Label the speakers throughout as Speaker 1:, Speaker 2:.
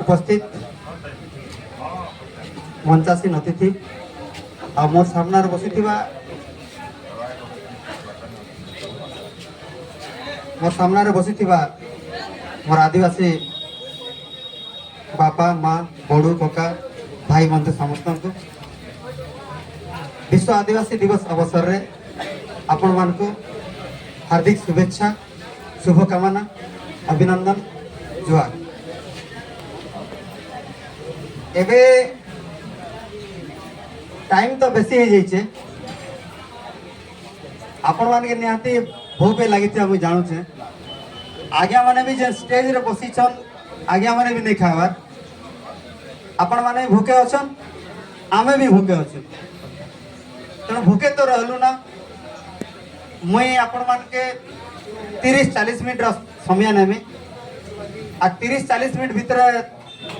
Speaker 1: उपस्थित मंचासीन अतिथि आ मोर सामने बसी मोर आदिवासी बापा माँ बड़ू कका भाई मंत्री समस्त को विश्व आदिवासी दिवस अवसर रे आपण मान को हार्दिक शुभेच्छा शुभकामना अभिनंदन जुहार। एबे टाइम तो बेसी हो जाइए आपण मान के निहाती भूख लगी मुझे जानूचे आज्ञा माने भी जे स्टेज रे बसीछन आज्ञा माने भी नहीं खावार आपण माने भूखे अछन आमे भी भूखे अछन तेणु भूखे तो रहलु ना मुई आपण मान के 30-40 मिनट समय नेमी आ 30-40 मिनट भीतर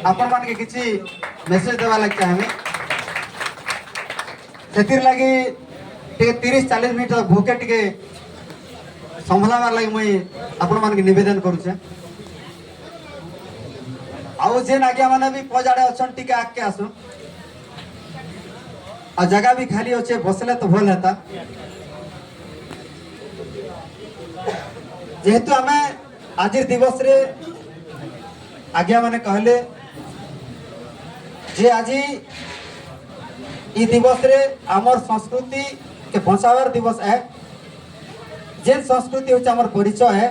Speaker 1: आपण मान के किसी मेसेज देवा लग चाहे से लगी 30-40 मिनट भूखे टिके संभलावार लगी मुई आपण मान के निवेदन करूचे आउ जेन आज्ञा माने भी पजाड़े अछन टिके आके आसु आ जगह भी खाली अच्छे बसले तो भल हेता जेहेतु आमे आज दिवस रे आज्ञा माने कहले जे आज ई दिवस रे आमर संस्कृति के बचावर दिवस है जेन संस्कृति होचे आमर परिचय है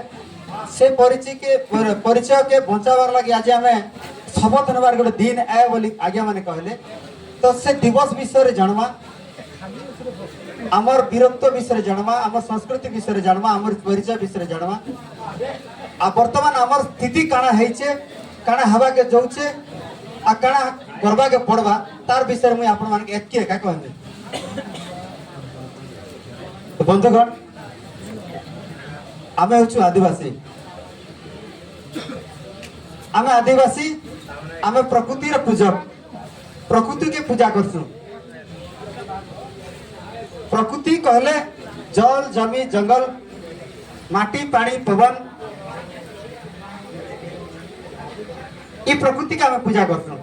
Speaker 1: से परिचय के बचावर लगी आज आमे शपथ नेबार गोटे दिन है बोली आज्ञा माने कहले तो से दिवस विषय जानमा आमर वीरत्व विषय जानमा आमर संस्कृति विषय जानमा आमर परिचय विषय जानमा आ वर्तमान आमर स्थिति काना हेचे काना हवा के जोचे आ काना करबा के पड़वा तार विषय मुई आपण मान के एतके का कहबे तो बंधुगण आमे होछु आदिवासी आमे प्रकृति रे पूजक प्रकृति के पूजा करसु प्रकृति कहले जल जमी जंगल माटी पानी पवन ई प्रकृति के आमे पूजा करसु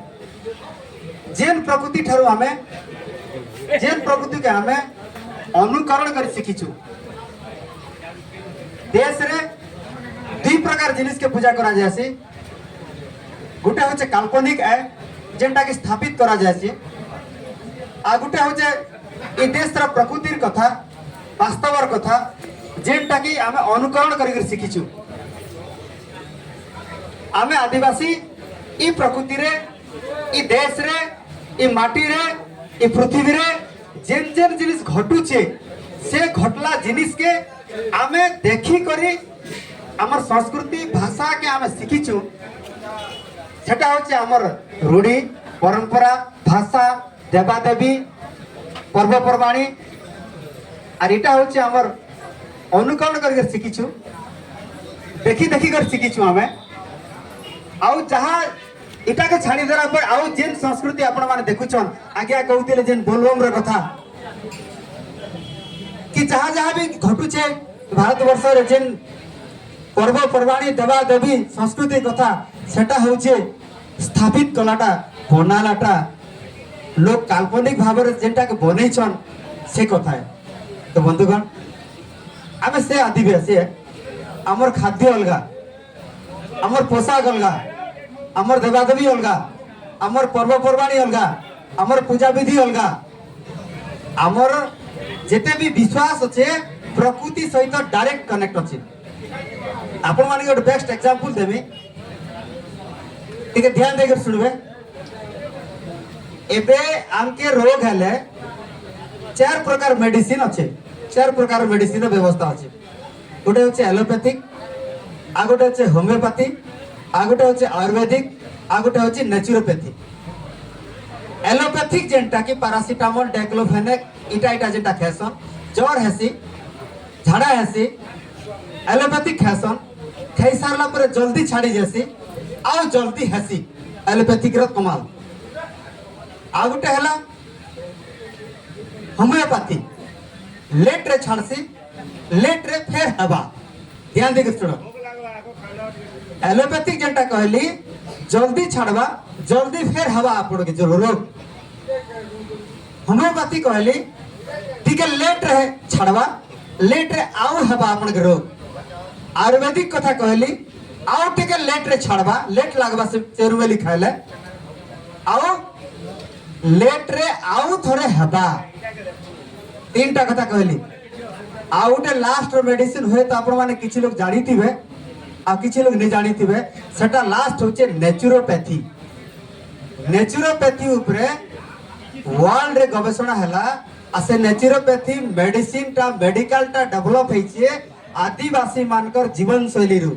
Speaker 1: जेन प्रकृति ठारू जेन प्रकृति के आमे अनुकरण कर शिखिछु देश रे दुई प्रकार जिनिस के पूजा करा जायसी गोटे होचे काल्पनिक है जेनटा के स्थापित करा जायसी आ गोटे होचे ए देश रा प्रकृतिर कथा वास्तवर कथा जेनटा की आमे अनुकरण करि शिखिछु आमे आदिवासी ई प्रकृति रे ई देश रे ई माटी रे ई पृथ्वी रे जेन जेन जिनिस घटुचे से घटला जिनिस के आमे देखी करी आमर संस्कृति भाषा के आमे शिखिछु सेटा होचे आमर रूढ़ी परंपरा भाषा देवादेवी पर्वपर्वाणी और इटा होचे आमर अनुकरण करके शिखिछु देखी देखी कर शिखिछु आमे आउ जहाँ इटा के छाड़ी देला पर आउ जेन संस्कृति आपण माने देखुछन आज्ञा कहउतिले जेन बोलबम रे कथा कि जहाँ जहाँ भी घटुचे भारत वर्ष रे जेन पर्वपर्वाणी देवा देवी संस्कृति कथा सेटा होचे स्थापित कलाटा बनालाटा लोग काल्पनिक भाव रे जेनटा के बनैछन से कथा है। तो बंधुगण आमे से आदिवासी आमर खाद्य अलगा आमर पोशाक अलगा आमर देवादेवी अलगा आमर पर्वपर्वाणी अलगा आमर पूजा विधि अलगा आमर जेते भी विश्वास अच्छे प्रकृति सहित डायरेक्ट कनेक्ट अच्छे आपण माने गोटे बेस्ट एग्जांपल देमी टिके ध्यान देकर सुनबे एबे आमके रोग हेले 4 प्रकार मेडिसिन अच्छे 4 प्रकार मेडिसिन व्यवस्था अच्छे गोटे होचे एलोपैथिक आ गोटे होचे होमियोपैथी आ गोटे होचे आयुर्वेदिक आ गोटे होचे नेचुरोपैथी एलोपैथिक जेनटा कि पैरासिटामोल डाइक्लोफेनेक इटा इटा जेनटा खेसन ज्वर हेसी झाड़ा हेसी एलोपैथिक खेसन खाई सारला पर जल्दी छाड़ी जैसी आउ जल्दी हेसी एलोपैथिक रो कमाल आ गोटे हला होमियोपैथी लेट रे छाड़सी लेट रे फेर हवा ध्यान देके सुनो एलोपैथिक जेनटा कहली जल्दी छाड़वा जल्दी फिर हवा आपण के जो रोग होम्योपैथी कहली टिके लेट रहे छाड़वा लेट रे आउ हवा आपण के रोग आयुर्वेदिक कथा कहली आउ टिके लेट रे छाड़वा लेट लागबा से चेरुवेली खाइले आउ लेट रे आउ थोड़े हवा तीन टा कथा कहली आउ गोटे लास्ट मेडिसिन हुए तो आपण माने किछि लोग जानी थिबे आ किछि लोग नहीं जानी थिबे सेटा लास्ट होचे नेचुरोपैथी नेचुरोपैथी उपरे वर्ल्ड रे गवेषणा हला आ से नेचुरोपैथी मेडिसिन टा मेडिकल टा डेवलप हेचे आदिवासी मानकर जीवन शैली रु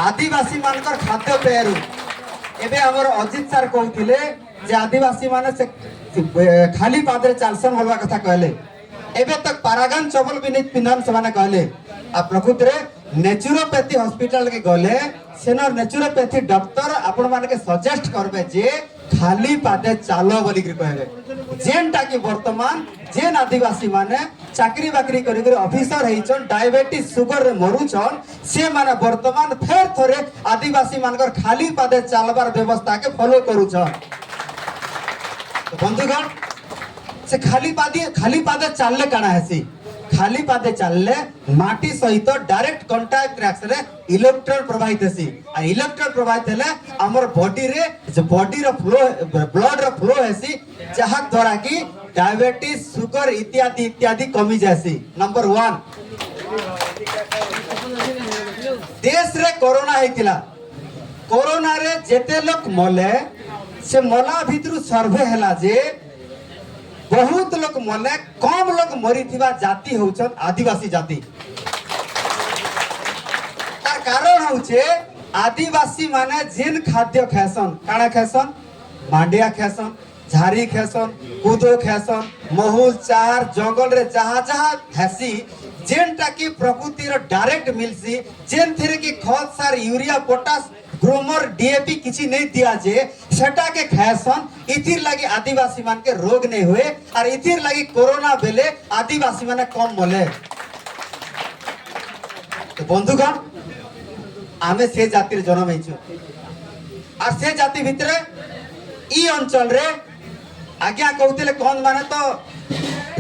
Speaker 1: आदिवासी मानकर खाद्य पेय रु एबे हमर अजित सर कहथिले जे आदिवासी माने से खाली पादरे चालसन होलवा कथा कहले एबे तक पारागन चपल भी नहीं पिंधन से माने कहले आ प्रकृत रे नेचुरोपैथी हॉस्पिटल के गले सेनर नेचुरोपैथी डॉक्टर आपण माने के सजेस्ट करबे जे खाली पादे चालो बोली के कहबे जेनटा कि वर्तमान जेन आदिवासी माने चाकरी बाकरी करी करी ऑफिसर हेचन डायबिटीज शुगर रे मरुचन से माने वर्तमान फेर थोरे आदिवासी मानकर खाली पादे चालबार व्यवस्था के फॉलो करूछन तो बंधुगण से खाली पादे चलले काना हेसी खाली पादे चलले माटी सहित डायरेक्ट कांटेक्ट रिएक्शन रे इलेक्ट्रॉन प्रवाहित हेसी आ इलेक्ट्रॉन प्रवाहित हेले हमर बॉडी रे जे बॉडी रो फ्लो ब्लड रो फ्लो हेसी जहा द्वारा की डायबिटीज शुगर इत्यादि इत्यादि कमी जासी नंबर 1 देश रे कोरोना हेतिला कोरोना रे जेते लोक मले से मला भितरु सर्वे हला जे बहुत लोग मले कम लोग मरी थिबा जाति होचन आदिवासी जाति तार कारण होचे आदिवासी माने जिन खाद्य खासन काना खासन मांडिया खासन झारी खासन कूदो खासन महूल चार जंगल रे जहा जहा हेसी जेनटा की प्रकृति रो डायरेक्ट मिलसी जेन थेरे की खत सार यूरिया पोटास ग्रोमर डीएपी किछि नहीं दिया जे सेटा के खासन इथिर लागी आदिवासी मान के रोग नहीं हुए और इथिर लागी कोरोना बेले आदिवासी माने कम मले तो बंधुगण आमे से जातिर जन्म हेछु और से जाति भितरे ई अंचल रे आज्ञा कहउतले कोन माने तो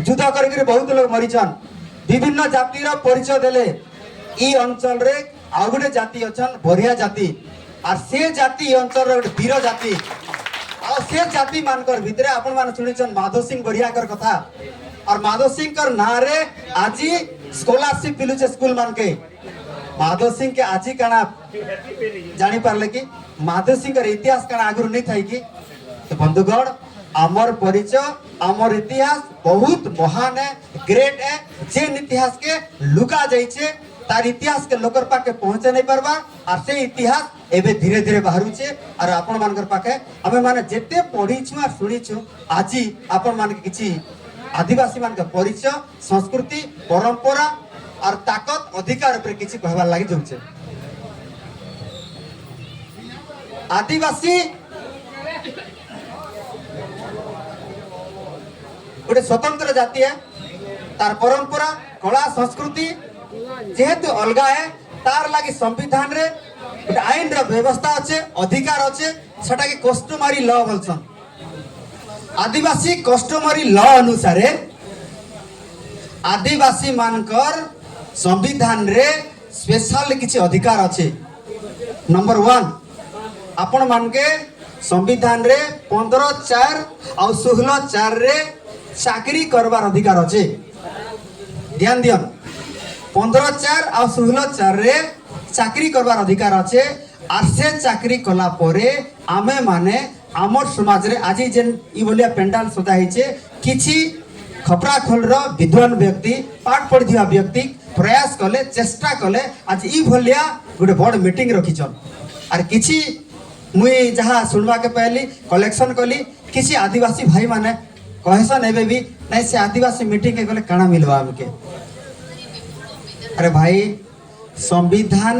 Speaker 1: युद्ध करके बहुत लोग मरिछन विभिन्न जाति रो परिचय देले ई अंचल रे आगुडे जाति अछन बरिया जाति और से जाति अंचल रे वीर जाति और से जाति मानकर भितरे आपण मान सुनिछन माधव सिंह बरिया कर कथा और माधव सिंह कर नारे आजी स्कॉलरशिप पिलुचे स्कूल मान के माधव सिंह के आजी काना जानी पारले कि माधव सिंह कर इतिहास काना आगुर नहीं थाई कि तो बंधुगण अमर परिचय अमर इतिहास बहुत महान है ग्रेट है जेन इतिहास के लुका जाइछे तार इतिहास के लोकर पाके पहुंचे नहीं परबा और से इतिहास एबे धीरे धीरे बाहरुचे और आपण मानकर पाके हमें माने जेते पढिछु और सुनिछु आजी आपण मान के किछि आदिवासी मान के परिचय संस्कृति परंपरा और ताकत अधिकार पर किछि कहबा लागि जोंचे आदिवासी गोटे स्वतंत्र जाति है तार परंपरा कला संस्कृति जेहेतु अलगा है तार लागी संविधान रे आईन रो व्यवस्था अच्छे अधिकार अच्छे सेटा के कस्टमरी लॉ बोलछन आदिवासी कस्टमरी लॉ अनुसार आदिवासी मानकर संविधान रे स्पेशल किछि अधिकार अच्छे नंबर 1 आपण मान के संविधान रे 15/4 और 16/4 रे चाकरी करवार अधिकार अच्छे ध्यान दियन 15/4 और 16/4 रे चाकरी करवार अधिकार अच्छे आर से चाकरी कला परे आमे माने आमर समाज रे आज जेन ई बोलिया पेंडाल सदा हिचे किछि खपरा खोल रो विद्वान व्यक्ति पाठ पढ़ दिया व्यक्ति प्रयास कले चेष्टा कले आज ई बोलिया गुटे बड़ मीटिंग रखिछन आर किछि मुई जहा सुनवा के पहली कलेक्शन कली किछि आदिवासी भाई माने कहसन एबे भी नहीं से आदिवासी मीटिंग के गले काना मिलवा हमके अरे भाई संविधान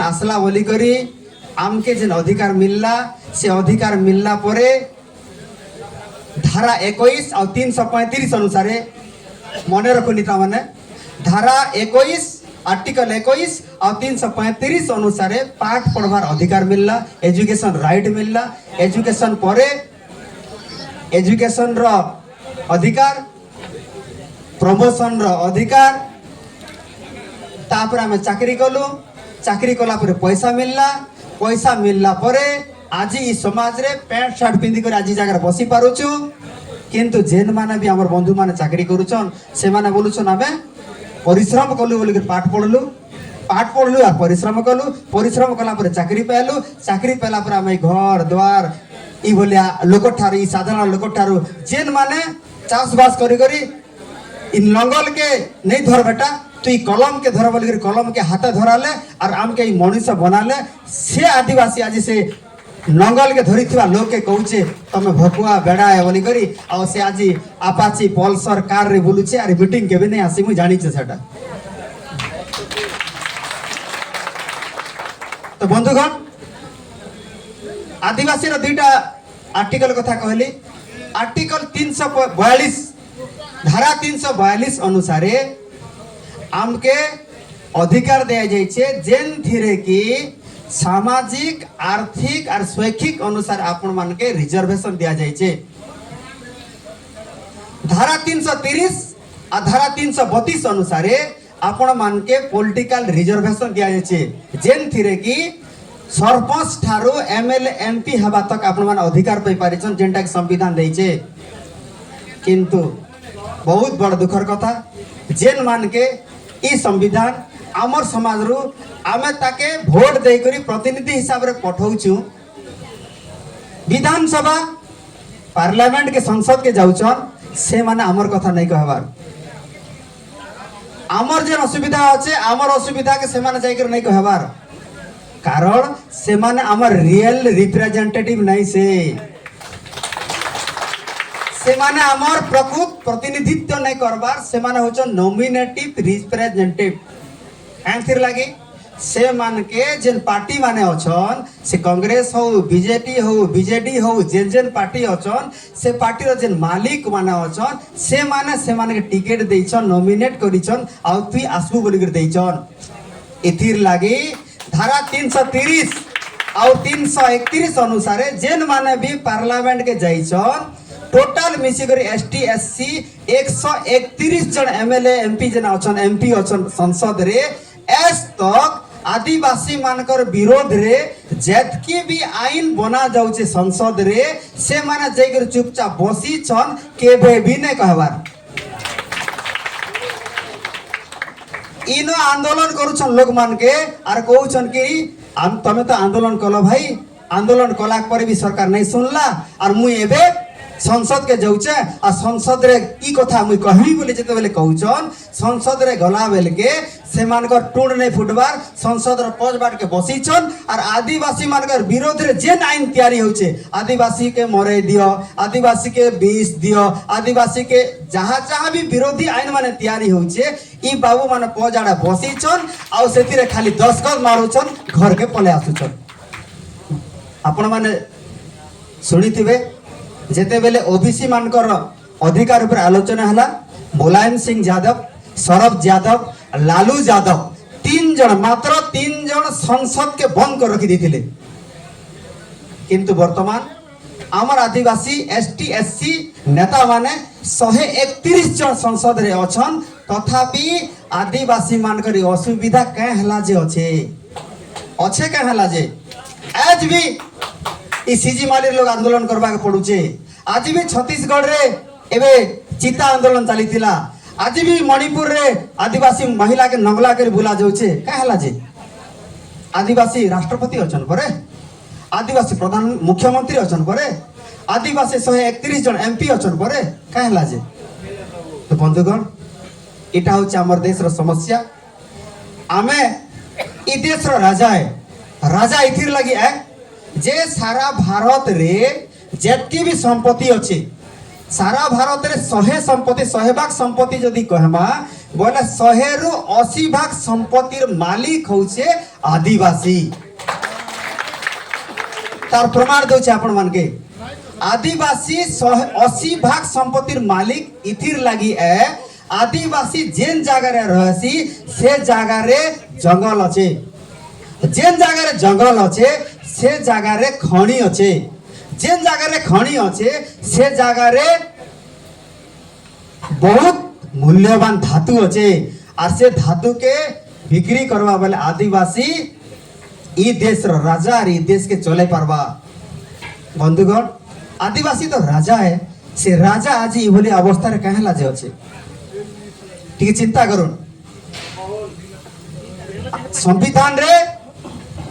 Speaker 1: आसला बोली करी आमके जेन अधिकार मिलला से अधिकार मिलला परे धारा 21 और 335 अनुसार मन रखुनी माने धारा 21 आर्टिकल 21 और 335 अनुसार पाठ पढ़वार अधिकार मिलला, एजुकेशन राइट मिलला, एजुकेशन परे एजुकेशन रो अधिकार, प्रमोशन रो अधिकार, तापर आम चाकरी कलु, चाकरी कला पर पैसा मिलला परे आज ई समाज रे पैंट शर्ट पिंधि कर आज जगह बसी पारुछु। किंतु जेन माने भी हमर बंधु माने चाकरी करूछन से माने बोलुछन आमे परिश्रम कलु बोली पाठ पढ़लु और परिश्रम कला पर चाकरी पाइलु, चाकरी पाइला पर आमे घर द्वार ई बोलिया लोक ठारू ई साधारण लोक ठारू जेन माने चाष बास करी करी इन लंगल के नहीं धर बेटा तु ई कलम के धर बोली कलम के हाथ धराले और आम के मनुष्य बनाले से आदिवासी आज से नंगल के धरी थिबा लोग के कहूचे तमे भकुआ बेड़ा है बोली करी आ से आज अपाची पल्सर कार रे बुलुचे और मीटिंग के भी नहीं आसी मु जानी छे सेटा। तो बंधुगण आदिवासी रो दुईटा आर्टिकल कथा कहली। आर्टिकल 342 धारा 342 अनुसार आमके अधिकार दिया जाए जेन थिरे की सामाजिक आर्थिक और शैक्षिक अनुसार आपण मान के रिजर्वेशन दिया जाए। धारा 330 और धारा 332 अनुसार आपण मान के पॉलिटिकल रिजर्वेशन दिया जाए जेन थिरे की सरपंच ठारू एमएलए एमपी हवा तक आपण मान अधिकार पाई पारिछन जेनटा के संविधान देइछे। किंतु बहुत बड़ दुखर कथा जेन मान के ई संविधान आमर समाज रु आमे ताके भोट दे करी प्रतिनिधि हिसाब रे पठाउछु विधानसभा पार्लियामेंट के संसद के जाउछन से माने आमर कथा नहीं कहबार। आमर जे असुविधा আছে आमर असुविधा के से माने जाई कर नहीं कहबार कारण से माने आमर रियल रिप्रेजेंटेटिव नहीं से माने आमर प्रकृत प्रतिनिधित्व नहीं करबार से माने होचन नॉमिनेटिव रिप्रेजेंटेटिव एंथिर लागी से मान के जेन पार्टी माने अछन से कांग्रेस हो बीजेडी हो जेन पार्टी अछन से पार्टी रो जेन मालिक माने अछन से माने के टिकट देइछन नॉमिनेट करिछन आ तुई आसबु बोली कर देइछन। इथिर लागी धारा 330 और 331 अनुसार जेन माने भी पार्लियामेंट के जाइछन टोटल मिसी करी एसटी एससी 131 जन एमएलए एमपी जन अछन एमपी अछन संसद रे एस तक आदिवासी मानकर विरोध रे जेतकी भी आईन बना जाउचे संसद रे से माने जाइकर चुपचाप बसी छन केबे भी ने कहबार। इनो आंदोलन करूछन लोग मान के आर कहउछन कि तमे तो आंदोलन कलो भाई आंदोलन कला पर भी सरकार नहीं सुनला और मुई एबे संसद के जाउचे आ संसद रे ई कथा मुई कहबी बोले जते बेले कहउछन संसद रे गला बेल के से मानकर टुंड नहीं फुटबार संसद रे पज बाट के बसी छन और आदिवासी मानकर विरोध रे जेन आईन तैयारी होचे आदिवासी के मरे दियो आदिवासी के बीस दियो आदिवासी के जहाँ भी विरोधी आईन माने तैयारी होचे ई बाबू माने पज आडा बसी छन आ सेति रे खाली दस्तखत मारुछन घर के पले आसुछन। आपण माने सुनिथिबे जेते बेले ओबीसी मानकर अधिकार पर आलोचना हला मुलायम सिंह यादव शरद यादव लालू यादव मात्र तीन जन संसद के बंद कर रखी देथिले। किंतु वर्तमान आमर आदिवासी एसटी एससी नेता माने 131 जन संसद रे अछन तथापि आदिवासी मानकर असुविधा कै हला जे अच्छे कै हला जे आज भी ई सीजी माली लोग आंदोलन करबा के पड़ुचे। आज भी छत्तीसगढ़ रे एबे चिता आंदोलन चली थिला आज भी मणिपुर रे आदिवासी महिला के नंगला कर बुला जाउचे का हला जे आदिवासी राष्ट्रपति अछन परे आदिवासी प्रधान मुख्यमंत्री अछन परे आदिवासी 131 जन एमपी अछन परे का हला जे। तो बंधुगण इटा होचे हमर देश रो समस्या आमे ई देश रो राजा है राजा इथिर लगी है जे सारा भारत रे जेतकी भी संपत्ति अच्छे सारा भारत रे 100 संपत्ति 100 भाग संपत्ति जदि कहमा बोले 100 रु 80 भाग संपत्तिर मालिक होचे आदिवासी। तार प्रमाण दोचे आपण मान के आदिवासी 80 भाग संपत्तिर मालिक इथिर लगी है आदिवासी जेन जगह रहसी से जगह रे जंगल अच्छे, जेन जगह रे जंगल अच्छे से जगह रे खणी अच्छे, जेन जगह रे खणी अच्छे से जगह रे बहुत मूल्यवान धातु अच्छे और से धातु के बिक्री करवा वाले आदिवासी ई देश रो राजा और ई देश के चले पारबा। बंधुगण आदिवासी तो राजा है, से राजा आज इभली अवस्था रे कहे लाजे अच्छे ठीक चिंता करूँ। संविधान रे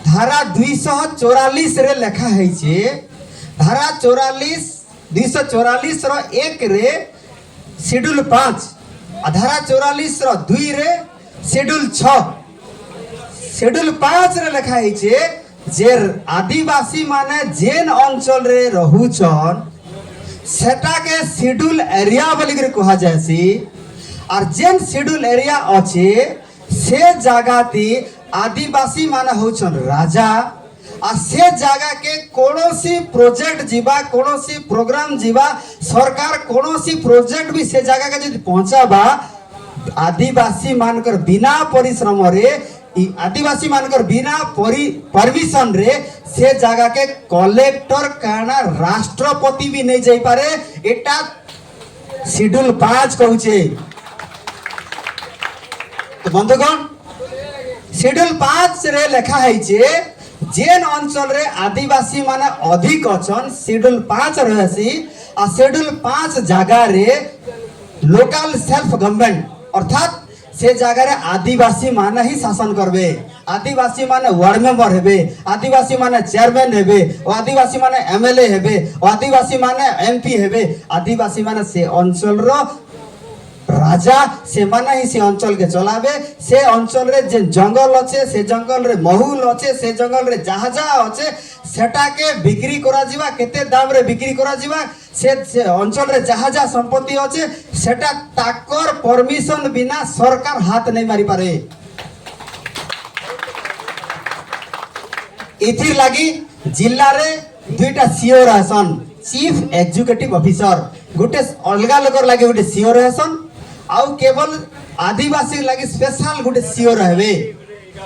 Speaker 1: धारा 244 रे लेखा है जे धारा 244 रो 1 रे शेड्यूल 5 धारा 44 रो 2 रे शेड्यूल 6 शेड्यूल 5 रे लेखा है जे आदिवासी माने जेन अंचल रे रहुचन सेटा के शेड्यूल एरिया बोली कर कहा जायसी और जेन शेड्यूल एरिया अच्छे से जगह ती आदिवासी माने होचन राजा और से जगह के कोनोसी प्रोजेक्ट जीवा कोनोसी प्रोग्राम जीवा सरकार कोनोसी प्रोजेक्ट भी से जगह के यदि पहुंचाबा आदिवासी मानकर बिना परिश्रम रे आदिवासी मानकर बिना परमिशन रे से जगह के कलेक्टर कहना राष्ट्रपति भी नहीं जाई पारे एटा शेड्यूल 5 कहूचे। तो बंधुगण शेड्यूल 5 रे लेखा है जेन अंचल रे आदिवासी माने अधिक अछन शेड्यूल 5 रहसी आ शेड्यूल 5 जगह रे लोकल सेल्फ गवर्नमेंट अर्थात से जगह रे आदिवासी माने ही शासन करबे, आदिवासी माने वार्ड मेंबर हेबे, आदिवासी माने चेयरमैन हेबे, आदिवासी माने एमएलए हेबे, आदिवासी माने एमपी हेबे, आदिवासी माने से अंचल रो राजा से माने ही से अंचल के चलावे। से अंचल रे जे जंगल अच्छे से जंगल रे महूल अच्छे से जंगल रे जहाजा अच्छे सेटा के बिक्री करा जीवा केते दाम रे बिक्री करा जीवा से अंचल रे जहाजा संपत्ति अच्छे सेटा ताकर परमिशन बिना सरकार हाथ नहीं मारी पारे। इथिर लागी जिल्ला रे दुईटा सीओ रहसन चीफ एग्जीक्यूटिव ऑफिसर गोटे अलगा लोकर लागी गोटे सीओ रहसन आउ केवल आदिवासी लागी स्पेशल गोटे सीओ रहबे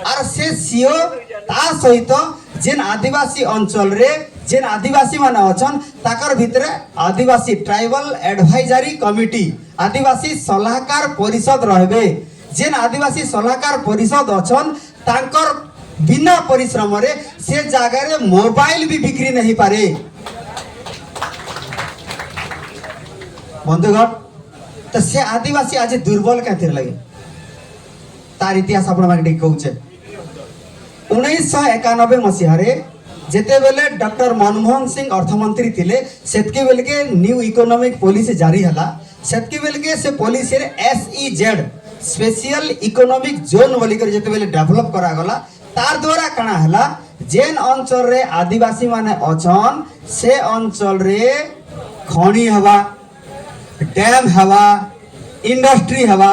Speaker 1: और से सीओ ता सहित जेन आदिवासी अंचल रे जेन आदिवासी माने अछन ताकर भितरे आदिवासी ट्राइबल एडवाइजरी कमिटी आदिवासी सलाहकार परिषद रहबे। जेन आदिवासी सलाहकार परिषद अछन तांकर बिना परिश्रम रे से जगह रे मोबाइल भी बिक्री नहीं पारे। बंधुगण तो से आदिवासी आज दुर्बल कहते लगे तार इतिहास आपण माने कहूचे 1991 मसीह जेते बेले डॉक्टर मनमोहन सिंह अर्थमंत्री थिले सेतके बेले के न्यू इकोनॉमिक पॉलिसी जारी हला सेतके बेले के से पॉलिसी रे SEZ स्पेशल इकोनॉमिक जोन बोली कर जेते बेले डेवलप करा गला तार द्वारा कणा हला जेन अंचल रे आदिवासी माने अछन से अंचल रे खणी हवा डैम हवा इंडस्ट्री हवा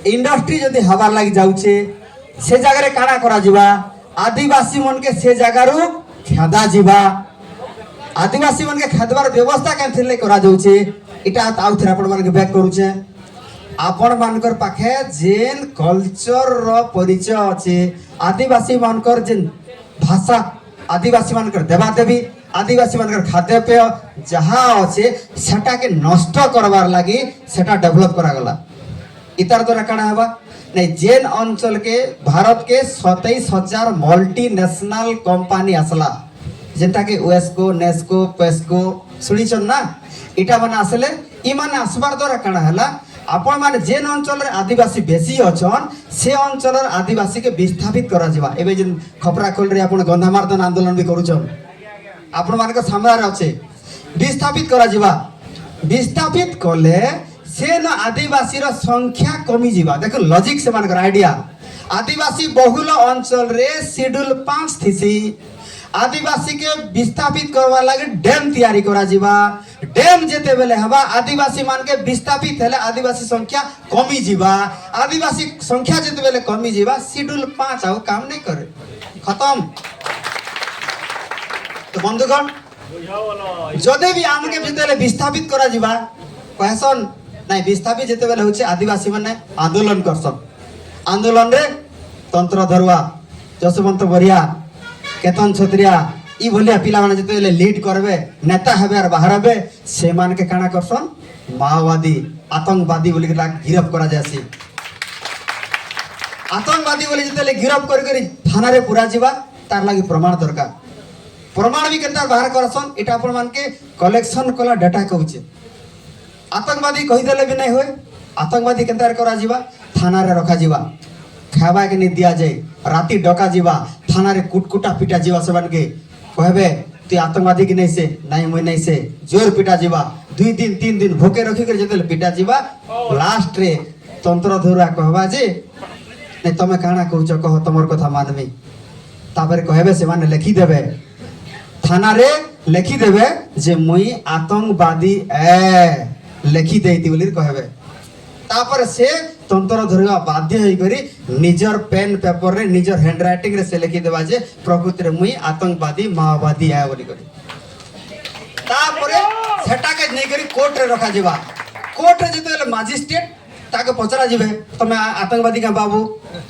Speaker 1: इंडस्ट्री जदि हवा लग जाउछे से जगह रे काना करा जीवा आदिवासी मन के से जगह रु खेदा जीवा आदिवासी मन के खेदवार व्यवस्था केनथिले करा जाउछे इटा आउ थरा आपण मन के बैक करूछे आपण मानकर पाखे जेन कल्चर रो परिचय अछि आदिवासी मानकर जेन भाषा आदिवासी मानकर देवा देवी आदिवासी मानकर खाद्य पेय जहाँ अच्छे सेटा के नष्ट करवार लगी सेटा डेवलप करा गला इतार द्वारा काना हवा नहीं जेन अंचल के भारत के 27,000 मल्टीनेशनल कंपनी आसला जेंटा के वेस्को नेस्को पेस्को सुनिछन ना इटा माने आसले इ माने आसबार द्वारा काना हला आपण माने जेन अंचल रे आदिवासी बेसी अछन से अंचल रे आदिवासी के विस्थापित करा जिवा एबे जेन खपराखोल रे आपण गंधामार्दन आंदोलन भी करूछन आपण मान सामने अच्छे विस्थापित करा जिवा विस्थापित कले से न आदिवासी रो संख्या कमी जिवा देखो लॉजिक से मानकर आइडिया आदिवासी बहुल अंचल रे शेड्यूल 5 थिसी आदिवासी के विस्थापित करवा लगे डैम तैयारी करा जिवा डैम जेते बेले हवा आदिवासी मान के विस्थापित हेले आदिवासी संख्या कमी जिवा आदिवासी संख्या जेते बेले कमी जिवा शेड्यूल 5 आउ काम नहीं करे खत्म। तो बंधुगण जदे भी आमके भितरे विस्थापित करा जिवा कहसन ନାଇଁ ବିସ୍ଥାପିତ ଯେତେବେଳେ ହଉଛି ଆଦିବାସୀ ମାନେ ଆନ୍ଦୋଳନ କରସନ୍। ଆନ୍ଦୋଳନରେ ତନ୍ତ୍ର ଧରୁଆ, ଯଶବନ୍ତ ବରିଆ, କେତନ ଛତ୍ରିଆ ଇ ଭଳିଆ ପିଲାମାନେ ଯେତେବେଳେ লিড করবে, নেতা হবে আর বাহারবে, সেমানকে কাଣା করসন মাওবাদী আতঙ্কবাদী বলি গিরফ করা যায়ছি। আতঙ্কবাদী বলে যেতেলে গিরফ করে থানারে পুরা যাবা, তার লাগি প্রমাণ দরকার। প্রমাণ বি কেনতা বাহার করসন, এটা আপন মানকে কলেকশন কলা ডাটা কହୁছে। আতঙ্কবাদী কহিদেলে বি নাই হয়, আতঙ্কবাদী কেনতা করা যাবা, থানারে রখা যাবা, খাবাকে নি দিয়া যায়, রাতি ডকা যাবা, থানারে কুটকুটা পিটা যাবা, সেমানকে কহবে তুই আতঙ্কবাদী কি নাইছে, নাই মুই নাইছে, জোর পিটা যাবা, 2 দিন 3 দিন ভোকে রখি করে যেতেলে পিটা যাবা, লাস্ট রে তন্ত্র ধরা কহবা যে তুমি কাଣା কହୁଛ কহ, তোমার কথা মানবি। তারপরে কহবে সেমানে লেখি দেবে, থানারে লেখি দেবে যে মুই আতঙ্কবাদী লেখি দেইতি বলি কহবে। তারপরে সে তন্ত্র ধরিবা বাধ্য হই করি নিজর পেন পেপর রে নিজর হ্যান্ড রাইটিং রে সে লেখি দেবা যে প্রকৃতিরে মুই আতঙ্কবাদী মাওবাদী বলি করি। তারপরে সেটাকে নেই করি কোর্টরে রখা যাবা। কোর্টরে যেতেলে ম্যাজিস্ট্রেট তাকে পচরা যাবে তুমি আতঙ্কবাদী কা বাবু।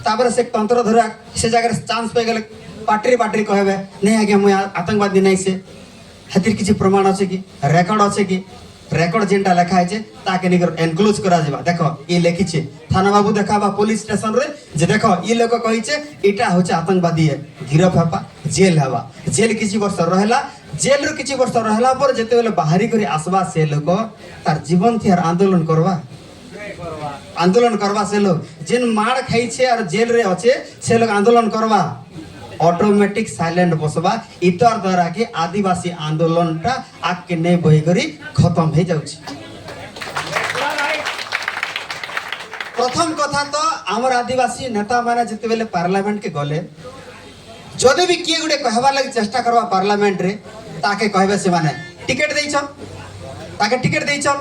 Speaker 1: তারপরে সে তন্ত্র ধরা সে জায়গায় চান্স পেয়ে গেলে পাটরি কহবে নেই আজ্ঞা মুই আতঙ্কবাদী নাই সে, হাতির কিছু প্রমাণ আছে কি, রেকর্ড আছে কি, রেকর্ড যেটা লেখা আছে তাকে নিয়ে এনক্লোজ করা যাবা। দেখো ই লেখিছে, থানা বাবু দেখাবা পুলিশ স্টেশন রে যে দেখো ই লোক কহিছে এটা হচ্ছে আতঙ্কবাদী, গিরফ হবা, জেল হবা, জেল কিছু বর্ষ রহলা, জেল র কিছু বর্ষ রহলা পর যেতেবেলে বাহারি করে আসবা সে লোক তার জীবন থি আর আন্দোলন করবা, আন্দোলন করবা। সে লোক যেন মার খাইছে আর জেল রে আছে সে লোক আন্দোলন করবা, অটোমেটিক সাইলেন্ট বসবা। ইতার দ্বারা কি আদিবাসী আন্দোলনটা আগে নেই বই করি খতম হয়ে যাচ্ছে। প্রথম কথা তো আমার আদিবাসী নেতা মানে যেতেবেলে পার্লামেন্ট কে গলে যদি বি কিয়ে গুটে কহবার লাগি চেষ্টা করবা পার্লামেন্ট রে, তাকে কহবে সে মানে টিকেট দেইছন, তাকে টিকেট দেইছন,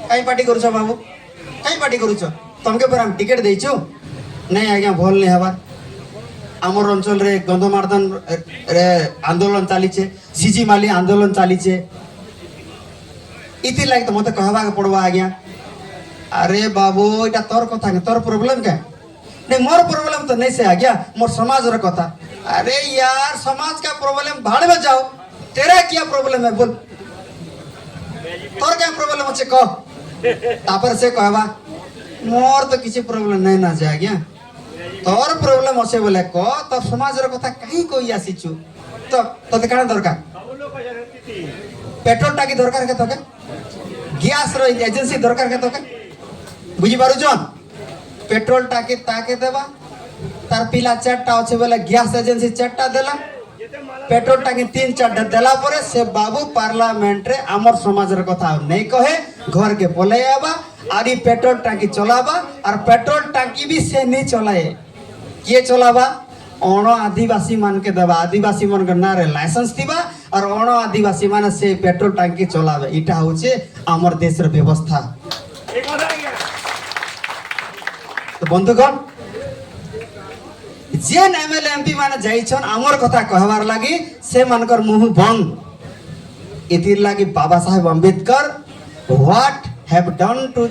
Speaker 1: কাই পার্টি করছ বাবু, কাই পার্টি করছ, তোমাকে পর আমি টিকেট দেইছু, নাই আজ্ঞা ভুল নেই হবার। আমার অঞ্চল রে গন্ধমার্দন রে আন্দোলন চালিছে, সিজি মালি আন্দোলন চালিছে, ইতি লাগে তো মতে কহবাকে পড়বা আজ্ঞা। আরে বাবু এটা তোর কথা, তোর প্রবলেম কে नहीं, मोर प्रॉब्लम तो नहीं से आ गया, मोर समाज रा कथा। अरे यार समाज का प्रॉब्लम भाड़ में जाओ, तेरा क्या प्रॉब्लम है बोल, तोर क्या प्रॉब्लम আছে কহ। তারপর সে কহবা মোর তো কিছু প্রবলেম নাই না যা গিয়া, তোর প্রবলেম আছে বলে ক, তোর সমাজের কথা কাই কই আসিছু, তো তোতে কানা দরকার, পেট্রোলটা কি দরকার কে তোকে, গ্যাস র এজেন্সি দরকার কে তোকে, বুঝি পারুছন। পেট্রোল টাকে তাকে দেবা, তার পিলা 4টা আছে বলে গ্যাস এজেন্সি 4টা দেলা, পেট্রোল টাকি 3-4টা দেলা পরে সে বাবু পার্লামেন্ট রে আমার সমাজের কথা नहीं कहे, घर के पले आबा আর এই পেট্রোল টাকি চলাবা। আর পেট্রোল টাকি भी से नहीं চলাए, কে চলাবা, অণ আদিবাসী মানকে দেবা, আদিবাসী মানকে না রে লাইসেন্স দিবা আর অণ আদিবাসী মানে সে পেট্রোল টাকি চলাবে। এটা হচ্ছে আমার দেশের ব্যবস্থা। তো বন্ধুগণ जेन एमएलए एमपी माने जाइछन आमर कथा कहबार लागि से मानकर मुह बंद। इतिर लागि Baba Saheb Ambedkar what have done to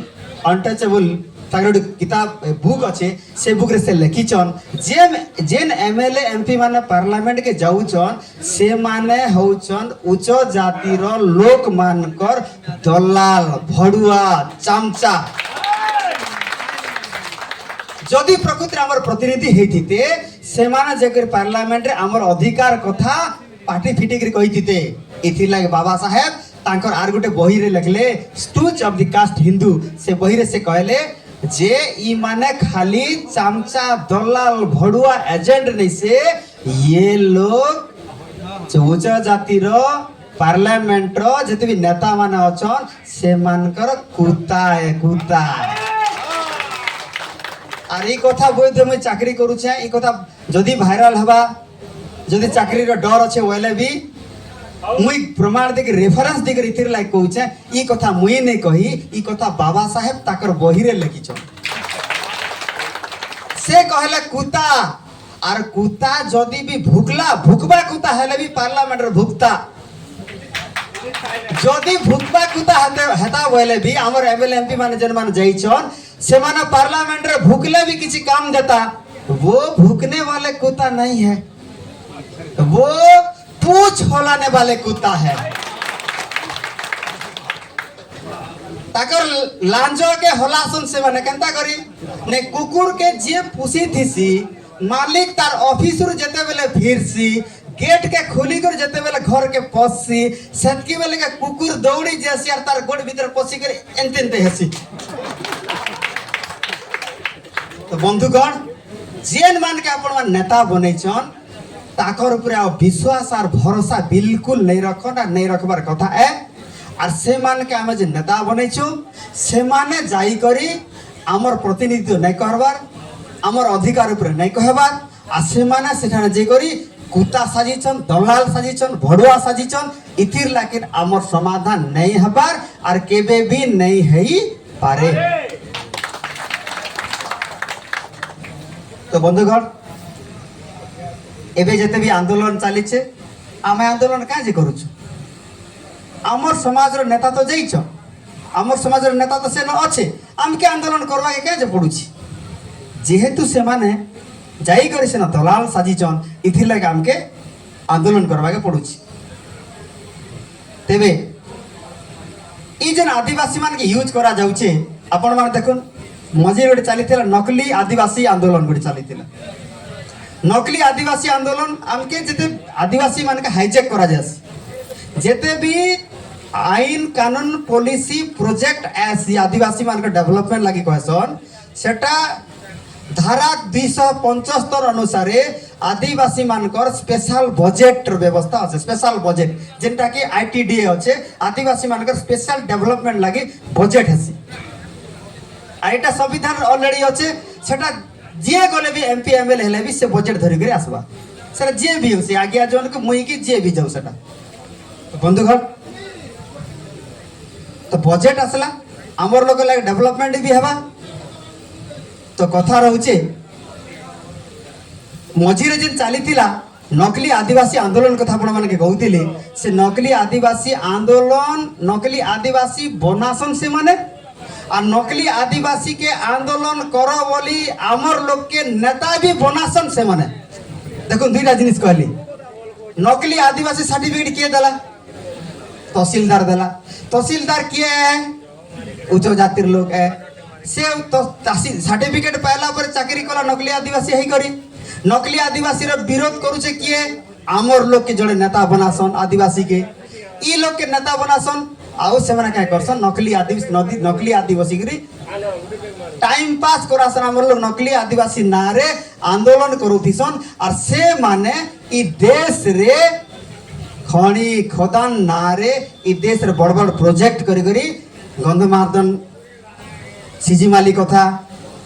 Speaker 1: untouchable तागर किताब बुक अच्छे से बुक रे से लिखिछन जेन एमएलए एमपी माने पार्लियामेंट के जाउछन से माने होउछन उच्च जाति रो लोक मानकर दलाल भड़ुआ चामचा। যদি প্রকৃতি আমার প্রতিনিধি হইতিতে সেমানে যেকর পার্লামেন্ট রে আমার অধিকার কথা পাটি ফিটি করে কইতিতে। ইথি লাগে বাবা সাহেব তাঙ্কর আর গোটে বহি রে লিখলে স্টুচ অফ দি কাস্ট হিন্দু, সে বহি রে সে কইলে যে ই মানে খালি চামচা দলাল ভড়ুয়া এজেন্ট नहीं से ये लोग উচ্চ জাতির পার্লামেন্ট র যেতে भी নেতা মানে অছন সে মানकर কুতা কুতা। আর এই কথা বইতে আমি চাকরি করুছে, এই কথা যদি ভাইরাল হবা, যদি চাকরির ডর আছে ওইলে भी মুই প্রমাণ দেখি রেফারেন্স দেখি ইতির লাইক কହୁছে। এই কথা মুই নেই কহি, এই কথা বাবা সাহেব তাকর বহিরে লিখিছ। সে কহলে কুতা, আর কুতা যদি भी ভুকলা ভুকবা কুতা হলে भी পার্লামেন্টের ভুকতা। जदि भूकबा कुता हेता बोले भी हमर एमएलए एमपी माने जन मान जाइछन से माने पार्लियामेंट रे भूकले भी किसी काम देता। वो भूकने वाले कुत्ता नहीं है, वो पूछ होलाने वाले कुत्ता है। ताकर लांजो के हलासन से माने केनता करी ने कुकुर के जे पुसी थीसी मालिक तार ऑफिस रु जेते बेले फिरसी गेट के खोली कर जेते बेले घर के पससी सेतकी बेले के कुकुर दौड़ी जेसी और तार गोड़ भीतर पसी कर एंतेंते हेसी। तो बंधुगण जेन मान के आपण मान नेता बनेछन ताकर ऊपर आ विश्वास और भरोसा बिल्कुल नहीं रखन और नहीं रखबार कथा है। और से मान के आमे जे नेता बनेछु से माने जाई करी हमर प्रतिनिधित्व नहीं करबार हमर अधिकार ऊपर नहीं कहबार आ से माने सेठाने जे करी कुत्ता साजिछन दलाल साजिछन भड़ुआ साजिछन इथिर लाकिन हमर समाधान नहीं हबार और केबे भी नहीं हेई पारे। तो बंधुगण एबे जते भी आंदोलन चलीछे आमे आंदोलन काजे करूछु आमर समाज रो नेता तो जाइछ आमर समाज रो नेता तो से न अच्छे आम के आंदोलन करवा के काजे पड़ुछि जेहेतु से माने जाई करे से न दलाल साजिछन इथि लागे आम के आंदोलन करवा के पड़ुछि। तेबे ई जन आदिवासी मान के यूज करा जाउछे आपण मान देखुन मझे गोटे चली नकली आदिवासी आंदोलन गोटे चली नकली आदिवासी आंदोलन आमके जेते आदिवासी मान के हाईजेक करा जासी जेते भी आईन कानून पॉलिसी प्रोजेक्ट ऐसी आदिवासी मान के डेवलपमेंट लगी कहसन सेटा धारा 275 अनुसार आदिवासी मानकर स्पेशल बजेट व्यवस्था अच्छे स्पेशल बजेट जेनटा कि आईटीडीए अच्छे आदिवासी मानकर स्पेशल डेवलपमेंट लगी बजेट हेसी आइटा संविधान ऑलरेडी अच्छे सेटा जे गले भी एमपी एमएलए हेले भी से बजेट धरि करे आसबा सेटा जे भी हो से आगे जोन के मुई की जे भी जाऊ सेटा। तो बंधुगण तो बजेट आसला हमर लोग लाग डेवलपमेंट भी हेबा। तो कथा रहउचे मझिरे जेन चलीथिला नकली आदिवासी आंदोलन कथा आपण माने के कहउतिले से नकली आदिवासी आंदोलन नकली आदिवासी बनासन से माने और नकली आदिवासी के आंदोलन करो बोली आमर लोग के नेता भी बनासन से माने देखो दुईटा जिनिस कहली नकली आदिवासी सर्टिफिकेट किए देला तहसीलदार देला तहसीलदार किए है उच्च जातिर लोग है से तो सर्टिफिकेट पाइला पर चाकरी कला नकली आदिवासी है करी नकली आदिवासी रो विरोध करूचे किए आमर लोग के जड़े नेता बनासन आदिवासी के ई लोग के नेता बनासन आउ से माने क्या करसन नकली आदिवासी गिरी टाइम पास करासन हमर लोग नकली आदिवासी नारे आंदोलन करूथिसन और से माने ई देश रे खणी खदान नारे ई देश रे बड़ बड़ प्रोजेक्ट करी करी गंधमार्दन सिजिमाली कथा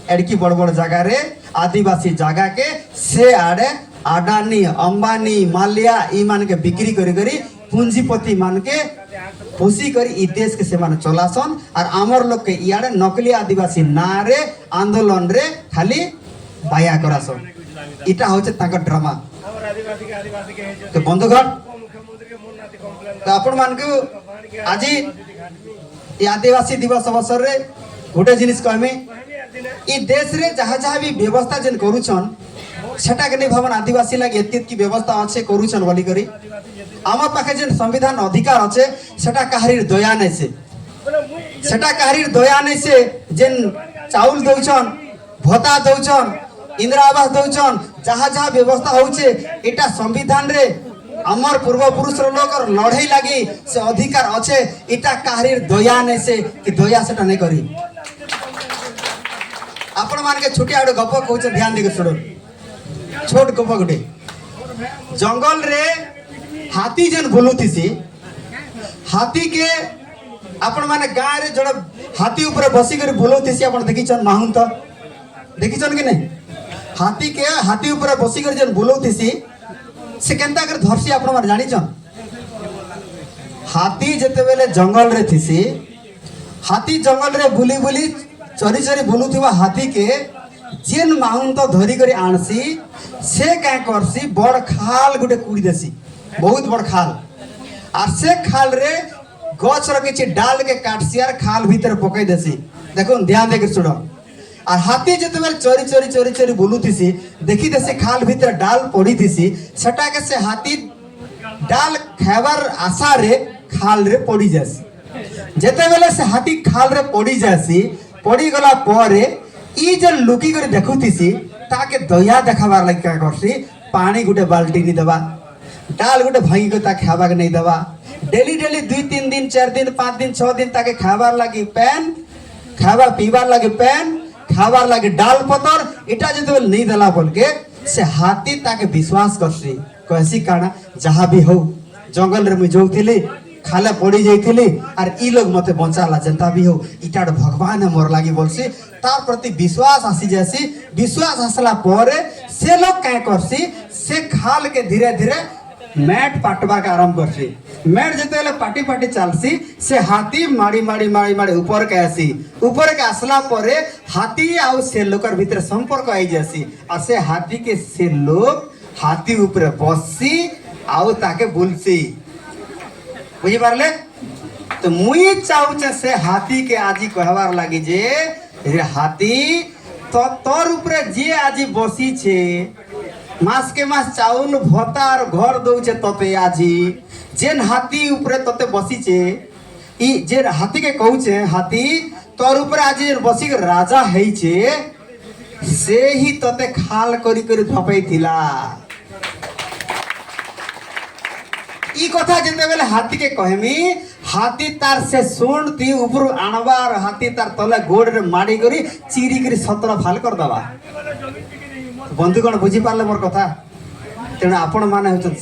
Speaker 1: एडकी बड़ बड़ जगह रे आदिवासी जगह के से आड़े अडानी अंबानी माल्या ई मान के बिक्री करी करी पूंजीपति मान के पोसी करी ई देश के से मान चलासन और आमर लोग के इयाडे नकली आदिवासी नारे आंदोलन रे खाली बाया करासन इटा होचे ताका ड्रामा। तो बंधुगण तो आपण मान के आज ई आदिवासी दिवस अवसर रे गोटे जिनिस कहमी ई देश रे जहाँ जहाँ भी व्यवस्था जेन करूछन सेटा के नहीं भावन आदिवासी लागे एति व्यवस्था अच्छे करूछन बोली करी आम पाखे जेन संविधान अधिकार अच्छे सेटा काहरीर दया नहीं से सेटा काहरीर दया नहीं से जेन चाउल दौछन भत्ता दौछन इंदिरा आवास दौछन जहाँ जहाँ व्यवस्था होचे एटा संविधान रे आमर पूर्वपुरुष लोग लड़ाई लगी से अधिकार अच्छे इटा काहरीर दया नहीं से कि दया सेटा नहीं करी आपण मान के छोटिया गप कहूँ ध्यान देके सुनो छोट गप गोटे जंगल रे हाथी जेन बुलुथीसी हाथी के आपण माने गाँव रे जड़े हाथी ऊपर बसी कर बुलुथीसी आपण देखिछन माहुन तो देखिछन कि नहीं हाथी ऊपर बसी कर जेन बुलुथीसी से केनता कर धरसी आपण माने जानिछन हाथी जेते बेले जंगल रे थीसी हाथी जंगल रे बुली बुली चरी चरी बुलुथिबा हाथी के जेन माहुन तो धरी करी आणसी से क्या करसी बड़ खाल गुटे कुड़ी देसी बहुत बड़ खाल और से खाल रे गछर किछि डाल के काटसी आर खाल भीतर पकई देसी। देखो ध्यान देके सुनो। और हाथी जते बेल चोरी चोरी चोरी चोरी बुलुथिसी देखी देसी खाल भीतर डाल पड़ी थिसी सेटा के से हाथी डाल खाइबार आशा रे खाल रे पड़ी जासी। जेते बेले से हाथी खाल रे पड़ी जासी पड़ी गला परे ई जे लुकी करे देखुथिसी ताके दया देखाबार लागि का करसी पानी गुटे बाल्टी नि देबा डाल गुटे भांगी को ता खाबा के नहीं देबा डेली डेली 2-3 दिन 4 दिन 5 दिन 6 दिन ताके खाबार लागि पैन खाबा पीबार लागि पैन खाबार लागि डाल पतर इटा जते नहीं देला बोल के से हाथी ताके विश्वास करसी कहसी काना जहां भी हो जंगल रे मु जोउथिली खाले पड़ी जाइथिली आर ई लोग मते बचाला जनता भी हो इटा भगवान है मोर लागि बोलसी तार प्रति विश्वास आसी जासी। विश्वास आसला परे से लोग काय करसी से खाल के धीरे धीरे मैट पाटबा के आरंभ करसी। मैट जते पाटी पाटी चलसी से हाथी माड़ी माड़ी माड़ी माड़ी ऊपर के आसी ऊपर के आसला परे हाथी आउ से लोकर भीतर संपर्क आई जासी और से हाथी के से लोग हाथी ऊपर बससी आउ ताके बुलसी बुझी पारले। तो मुई चाहूचे से हाथी के आजी कहबार लागि जे रे हाथी तो तोर ऊपर जे आजी बसी छे मास के मास चाउल भत्ता और घर दउचे तते आजी जेन हाथी ऊपर तते बसी छे ई जे हाथी के कहूचे हाथी तोर ऊपर आजी बसी के राजा हेई छे से ही तते खाल करी करी थपई थिला। ई कथा जेते बेले हाथी के कहमी हाथी तार से सुन ती ऊपर आणबार हाथी तार तले गोड़ रे माडी करी चीरी करी 17 फाल कर दबा। बंधुगण बुझी पारले मोर कथा तेना आपण माने होचन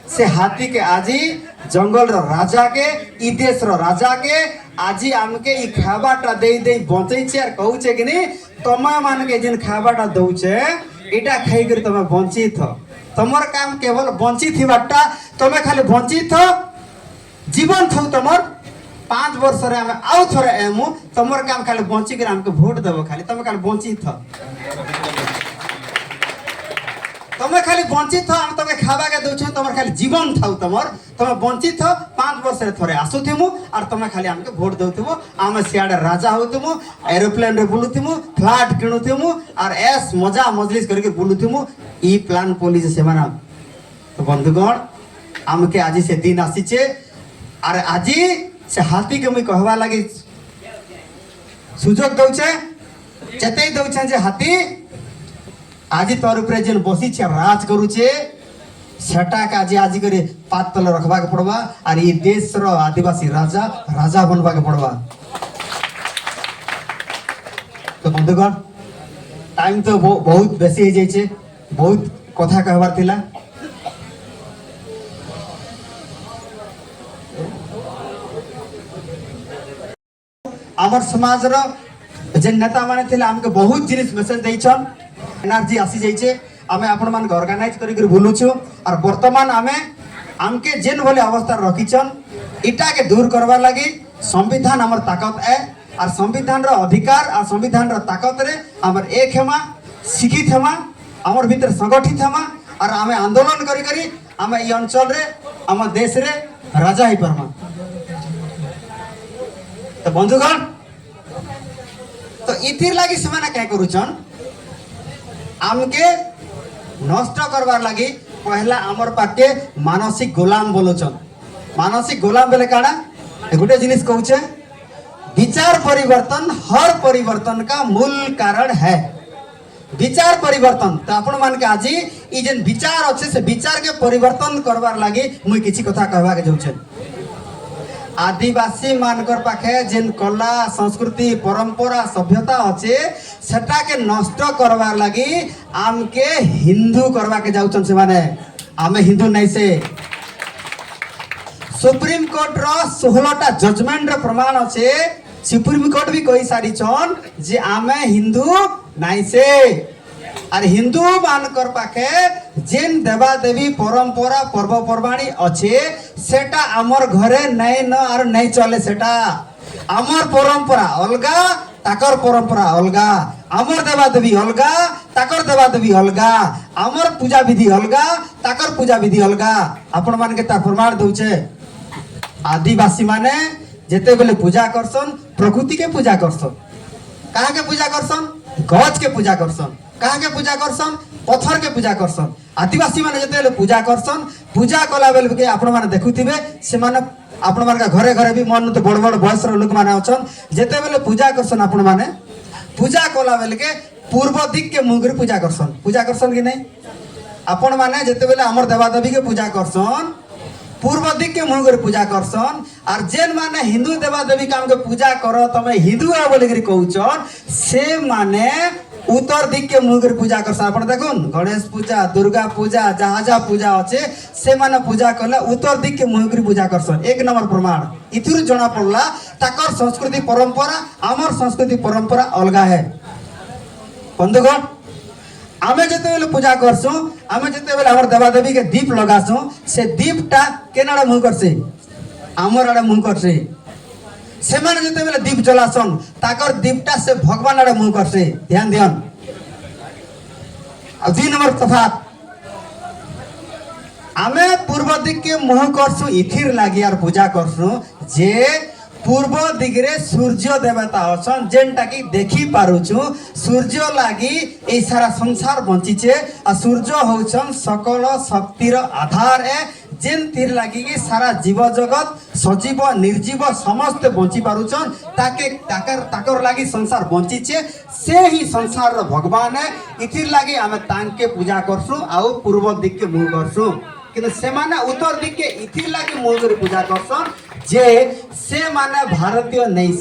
Speaker 1: से हाथी के आजी जंगल रो राजा के ई देश रो राजा के आजी हमके ई खाबाटा दे दे बंचै छे आर कहूचे कि नी तमा मान के जिन खाबाटा दउचे एटा खाई करी तमे बंचित हो तमर काम केवल बंचित हिबाटा तमे खाली बंचित हो जीवन थौ तमर 5 वर्ष रे हम आउ थरे एमु तमर काम खाली बंची के हमके वोट देबो खाली तमे खाली बंचित हो तमे खाली बंचित हो हम तमे खाबा के दउछ तमर खाली जीवन थाउ तमर तमे बंचित हो 5 वर्ष रे थरे आसुथिमु और तमे खाली हमके वोट देउथिमु हम सियाडे राजा होतिमु एरोप्लेन रे बुलुथिमु फ्लाइट किनुथिमु और एस मजा मजलिस करके बुलुथिमु ई प्लान पॉलिसी से माना। तो बंधुगण हमके आजी से दिन आसीचे और आजी से हाथी के मुई कहबा लागि सुजोग दउछे चेतई दउछे जे हाथी आजी तोर ऊपर जेन बसी छे राज करूछे सेटा का आज करे पात तले रखबा के पड़बा और ये देश रो आदिवासी राजा राजा बनबा के पड़बा। तो बंधुगण टाइम तो बहुत बेसी हो जाइए बहुत कथा कहबार थिला आमर समाज रो जे नेता माने थिला हमके बहुत जिनिस मैसेज दैछन एनर्जी आसी जाइए आमे आपण मान ऑर्गेनाइज करी बुलुछु और वर्तमान आमे हमके जेन भले अवस्था रखीछन इटा के दूर करबा लगी संविधान हमर ताकत है और संविधान रो अधिकार और संविधान रो ताकत रे हमर एक हेमा शिक्षित हेमा हमर भीतर संगठित हेमा और आमे आंदोलन करी करी आमे ई अंचल रे हमर देश रे राजा ही परमा। तो बंधुगण तो इथिर लगी समाना क्या करूछन आमके नष्ट करवार लगी पहला आमर पाके मानसिक गोलाम बोलोचन। मानसिक गोलाम बेले काना गोटे जिनिस कहूचे विचार परिवर्तन हर परिवर्तन का मूल कारण है। विचार परिवर्तन तो आपण मान के आजी ई जेन विचार अच्छे से विचार के परिवर्तन करवार लगी मुई किछि कथा कहबा के जाउछे। आदिवासी मानकर पाखे जेन कला संस्कृति परंपरा सभ्यता अच्छे सेटा के नष्ट करवार लगी आमके हिंदू करवा के जाउछन से माने आमे हिंदू नहीं से सुप्रीम कोर्ट रो 16टा जजमेंट रो प्रमाण अच्छे सुप्रीम कोर्ट भी कही सारी छन जे आमे हिंदू नहीं से और हिंदू मानकर पाखे जेन देवा देवी परंपरा पर्वपर्वाणी अच्छे सेटा आमर घरे नहीं न और नहीं चले सेटा आमर परंपरा अलगा ताकर परंपरा अलगा आमर देवा देवी अलगा ताकर देवा देवी अलगा आमर पूजा विधि अलगा ताकर पूजा विधि अलगा आपण मान के ता प्रमाण दउछे आदिवासी माने जेते बेले पूजा करसन प्रकृति के पूजा करसन। कहाँ के पूजा करसन? गज के पूजा करसन। कहाँ के पूजा करसन? पत्थर के पूजा करसन। आदिवासी माने जेते बेले पूजा करसन, पूजा कला बेले के आपण माने देखुथिबे से माने आपण माने घरे घरे भी मन तो बड़ बड़ बयस लोक माने अछन, जेते बेले पूजा करसन आपण माने पूजा कला बेले के पूर्व दिक के मुंह पूजा करसन। पूजा करसन कि नहीं? आपण माने जेते बेले हमर देवादेवी के पूजा करसन पूर्व दिक के मुंह पूजा करसन, और जेन माने हिंदू देवादेवी काम के पूजा करो तमे हिंदू है बोली करी कहउछन, से माने उत्तर दिक के मुंह पूजा करसन। आपण देखुन गणेश पूजा, दुर्गा पूजा, जहाँ जहाँ पूजा अच्छे से माने पूजा कले उत्तर दिक के मुंह पूजा करसन। एक नंबर प्रमाण इथुर जना पड़ला ताकर संस्कृति परंपरा आमर संस्कृति परंपरा अलगा है। बंधुगण आमे जेते बेले पूजा करसु, आमे जेते बेले हमर देवादेवी के दीप लगासु, से दीपटा केनाडे मुंह करसे? आमर आडे मुंह करसे। से माने जेते बेले दीप जलासन ताकर दीपटा से भगवान आडे मुंह करसे। ध्यान ध्यान। अब 2 नंबर तफात आमे पूर्व दिक के मुंह करसु इथिर लागि यार पूजा करसु जे पूर्व दिगरे सूर्य देवता अछन, जेनटा कि देखी पारुछु सूर्य लागि ए सारा संसार बंचिचे, आ सूर्य होछन सकल शक्तिर आधार है, जेन तीर लागि कि सारा जीव जगत सजीव निर्जीव समस्त बंची पारुछन, ताके ताकर लागि संसार बंचिचे, से ही संसार रो भगवान है। इथिर लागि आमे तांके पूजा करसु आ पूर्व दिक के मुंह करसु, किंतु से माने उत्तर दिक के इथिर लागि मुंह कर पूजा करसन जे से माने भारतीय नहीं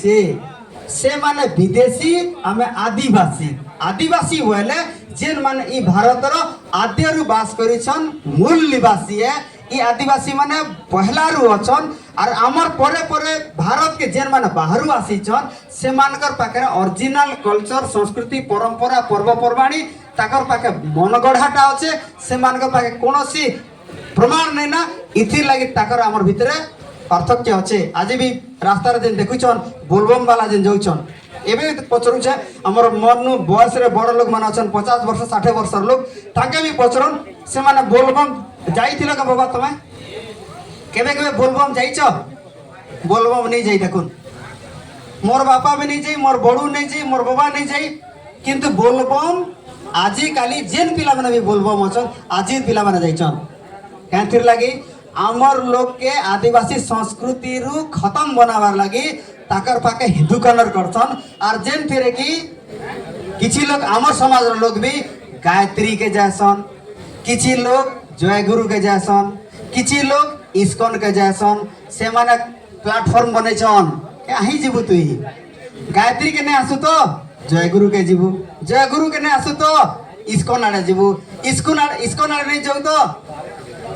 Speaker 1: से माने विदेशी आमे आदिवासी। आदिवासी होले जेन माने ई भारत रो आद्यरु बास करिछन मूल निवासी है। ई आदिवासी माने पहला रु अछन, और आमर परे परे भारत के जेन माने बाहरु आसीछन से मानकर पाखे ओरिजिनल कल्चर संस्कृति परंपरा पर्वपर्वाणी ताकर पाखे मनगढ़ाटा अच्छे, से मानकर पाखे कोनोसी प्रमाण नहीं ना, इथिर लागि ताकर आमर भितरे पार्थक्य अच्छे। आज भी रास्ता रे जेन देखुछन बोलबम वाला जेन जाउछन, एबे पचरु छे हमर मननु बयस रे बड़ लोग माने अछन 50 वर्ष 60 वर्ष लोग, ताके भी पचरन से माने बोलबम जाइथिलो का बाबा तमे केबे केबे बोलबम जाइछ? बोलबम नहीं जाई। देखुन मोर बापा भी नहीं जाई, मोर बड़ू नहीं जाई, मोर बाबा नहीं जाई, किंतु बोलबम आजी काली जेन पिला माने भी बोलबम अछन आजी पिला माने जाइछन। कांतिर लागि आमर लोग के आदिवासी संस्कृति रु खत्म बनावार लगी ताकर पाके हिंदू कलर करसन, और जेन फिरे की किछि लोग आमर समाज रो लोग भी गायत्री के जैसन, किछि लोग जय गुरु के जैसन, किछि लोग इस्कॉन के जैसन, से माने प्लेटफॉर्म बने छन के आही जीवु तुई गायत्री के ने आसु तो जय गुरु के जीवु, जय गुरु के ने आसु तो इस्कॉन आडे जीवु, इस्कॉन आडे नहीं जाऊ तो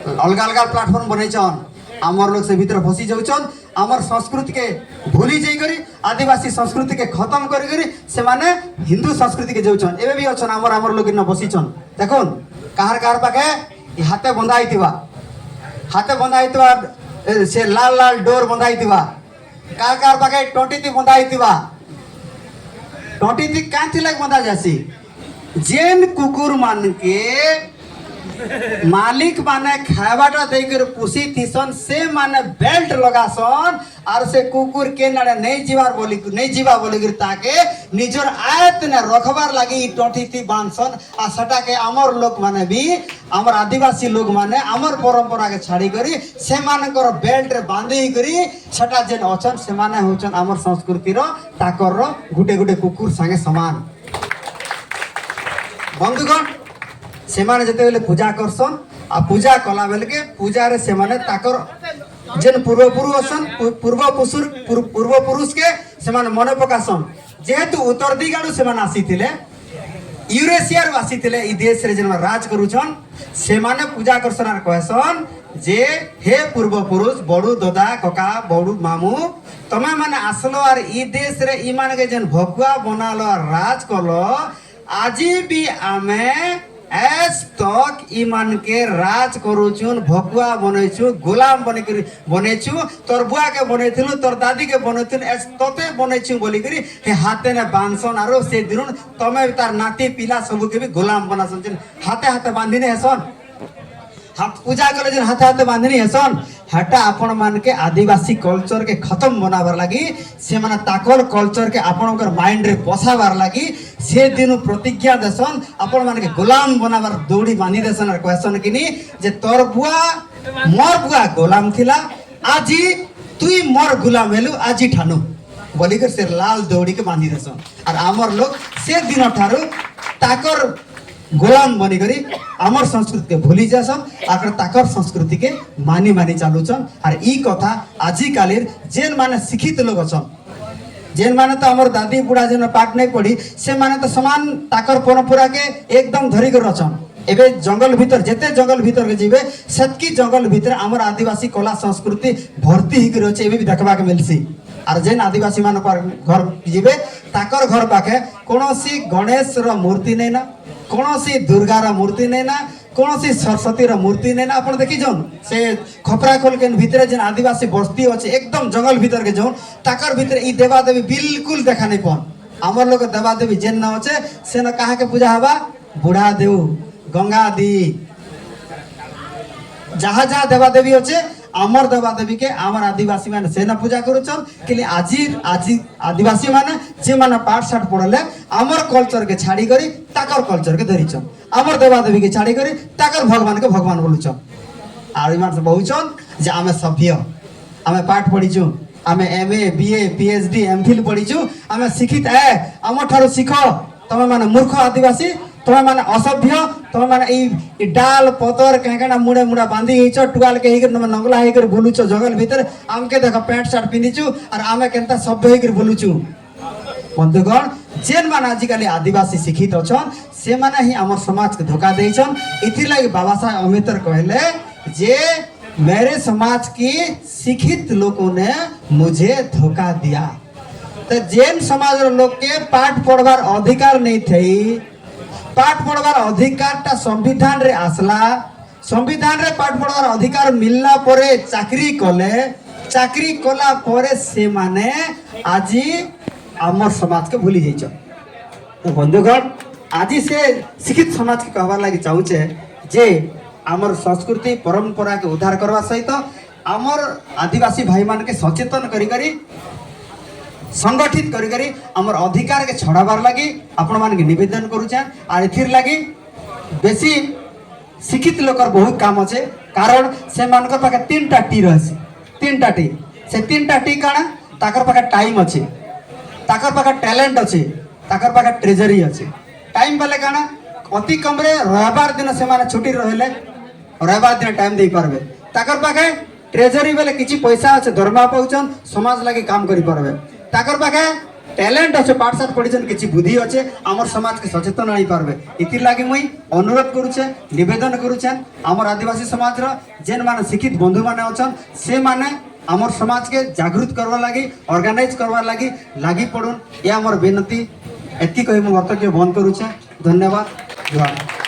Speaker 1: अलग अलग प्लेटफॉर्म बने छन। आमर लोग से भीतर फसी जाउछन, आमर संस्कृति के भूली जाई करी आदिवासी संस्कृति के खत्म करी करी से माने हिंदू संस्कृति के जाउछन। एबे भी अछन आमर लोग न बसी छन। देखुन कहार पाके हाथे बंधाइतिबा से लाल लाल डोर बंधाइतिबा, कहार पाके टोंटी बंधाइतिबा, टोंटी कांथि लाग बंधा जासी। जेन कुकुर मान के मालिक माने खावाटा देकर पुसी थीसन से माने बेल्ट लगासन, और से कुकुर के नाडे नहीं जीवा बोली ताके निजर आयत ने रखबार लगी टोटी थी बांधसन। आ सटा के आमर लोग माने भी आमर आदिवासी लोग माने आमर परंपरा के छाड़ी करी से मानकर बेल्ट रे बांधी करी सटा जेन अछन से माने होचन आमर संस्कृति रो ताकर रो गुटे गुटे कुकुर संगे समान। बंधुगण से माने जेते बेले पूजा करसन, आ पूजा कला बेले के पूजा रे से माने ताकर जेन पूर्व पुरुष के से माने मने पकासन। जेहेतु उत्तर दिगाडु से माने आसीथिले यूरेशिया रे आसीथिले ई देश रे जेन राज करूछन, से माने पूजा करसन आर कहसन जे हे पूर्व पुरुष बड़ू दादा कका बड़ू मामू तमे माने आसलो आर ई देश रे ई माने के जेन भगवा बनालो राज कलो, आजी भी आमे एस तक ईमान के राज करूचुन भकुआ बनेछु गुलाम बनेछु तोर बुआ के बनेथिलु तोर दादी के बनेथिन एस तते बनेछु बोली करी हे हाथे ने बांधसन आरो से दिरुन तमे तार नाती पिला सब के भी गुलाम बनासन हाथे हाथे बांधिने हेसन हाथ पूजा करे जन हाथे हाथे बांधिने हेसन हटा आपण मान के आदिवासी कल्चर के खत्म बनावर लगी से माने ताकर कल्चर के आपणकर माइंड रे पसावार लगी से दिन प्रतिज्ञा देसन आपण मान के गुलाम बनावर दौड़ी बांधी देसन और कहसन किनी जे तोर बुआ मोर बुआ गुलाम थिला आजी तुई मोर गुलाम हेलु आजी ठानु बोलिकर से लाल दौड़ी के बांधी देसन और आमर लोग से दिन ठारू ताकर गोलाम बनी करी आमर संस्कृति के भूली जासन आकर ताकर संस्कृति के मानी मानी चालुचन और ई कथा आजी कालीर जेन माने शिक्षित लोग अछन जेन माने तो आमर दादी बुढ़ा जेन पाठ नहीं पढ़ी से माने तो समान ताकर परंपरा के एकदम धरी कर अछन एबे जंगल भीतर जेते जंगल भीतर के जीवे सतकी जंगल भीतर आमर आदिवासी कला संस्कृति भर्ती ही कर एबे भी देखबा के मिलसी और जेन आदिवासी मान घर जीवे ताकर घर पाखे कोनोसी गणेश रो मूर्ति नहीं ना कोनोसी दुर्गा रो मूर्ति नहीं ना कोनोसी सरस्वती रो मूर्ति नहीं ना अपन देखी जोन से खपरा खोल के भीतर जेन आदिवासी बस्ती अछि एकदम जंगल भीतर के जोन ताकर भीतर ई देवा देवी बिल्कुल देखा नहीं पन हमर लोग देवा देवी जेन ना होचे से न कहा के पूजा हवा बुढ़ा देव गंगा दी जहाँ जहाँ देवा देवी होचे आमर देवा देवी के आमर आदिवासी माने सेना पूजा करूछन कि आज आदिवासी माने जे माने पाठ साठ पढ़ले आमर कल्चर के छाड़ी करी ताकर कल्चर के धरिछन आमर देवा देवी के छाड़ी करी ताकर भगवान के भगवान बोलुछन आर इमान से बहुछन जे आमे सभ्य आमे पाठ पढ़िछु आमे एमए बीए पीएचडी एमफिल पढ़िछु आमे शिक्षित है आमर ठारो सिखो तमे माने मूर्ख आदिवासी तुम्हें माने असभ्य तुम्हें माने ई डाल पतर कहें मुड़े मुड़ा बांधी हिच टुआल के हिकर तुम नंगला हिकर बोलुछ जंगल भीतर आमके देख पैंट शर्ट पिंधिछु और आमे केनता सभ्य हिकर बोलुछु बंधुगण जेन मान आजिकल आदिवासी शिक्षित अछन से माने ही हमर समाज के धोखा देइछन इथि लागि बाबा साहब अम्बेडकर कहले जे मेरे समाज की शिक्षित लोगों ने मुझे धोखा दिया तो जेन समाज लोग के पाठ पढ़वार अधिकार नहीं थी पाठ पढ़वार अधिकार टा संविधान रे आसला संविधान रे पाठ पढ़वार अधिकार मिलला परे चाकरी कला परे से माने आजी आमर समाज के भूली जाइछ तो बंधुगण आजी से शिक्षित समाज के कहवार लागि चाहूचे जे आमर संस्कृति परंपरा के उद्धार करवा सहित आमर आदिवासी भाई मान के सचेतन करी करी संगठित करी करी आमर अधिकार के छड़ाबार लगी आपण मान के निवेदन करूछे और एथिर लगी बेसी शिक्षित लोकर बहुत काम अच्छे कारण से मानकर पाखे तीनटा टी रहसी तीनटा टी से तीनटा टी काना ताकर पाखे टाइम अच्छे ताकर पाखे टैलेंट अच्छे ताकर पाखे ट्रेजरी अच्छे टाइम बेले काना अति कम रे रविवार दिन से माने छुट्टी रहले रविवार दिन टाइम दे पारबे ताकर पाखे ट्रेजरी बेले किछि पैसा अच्छे दरमा पाउछन समाज लागि काम करि पारबे ताकर पाखे टैलेंट अच्छे पाठ साठ पढ़िछन किछि बुद्धि अच्छे आमर समाज के सचेतन आनी पारबे इति लागि मुई अनुरोध करूछे निवेदन करूछे आमर आदिवासी समाज रो जेन माने शिक्षित बंधु माने अछन से माने आमर समाज के जागृत करवा लागि ऑर्गेनाइज करवा लागि पड़ुन ये आमर विनती एति कहि मु वक्तव्य बंद करूछे धन्यवाद।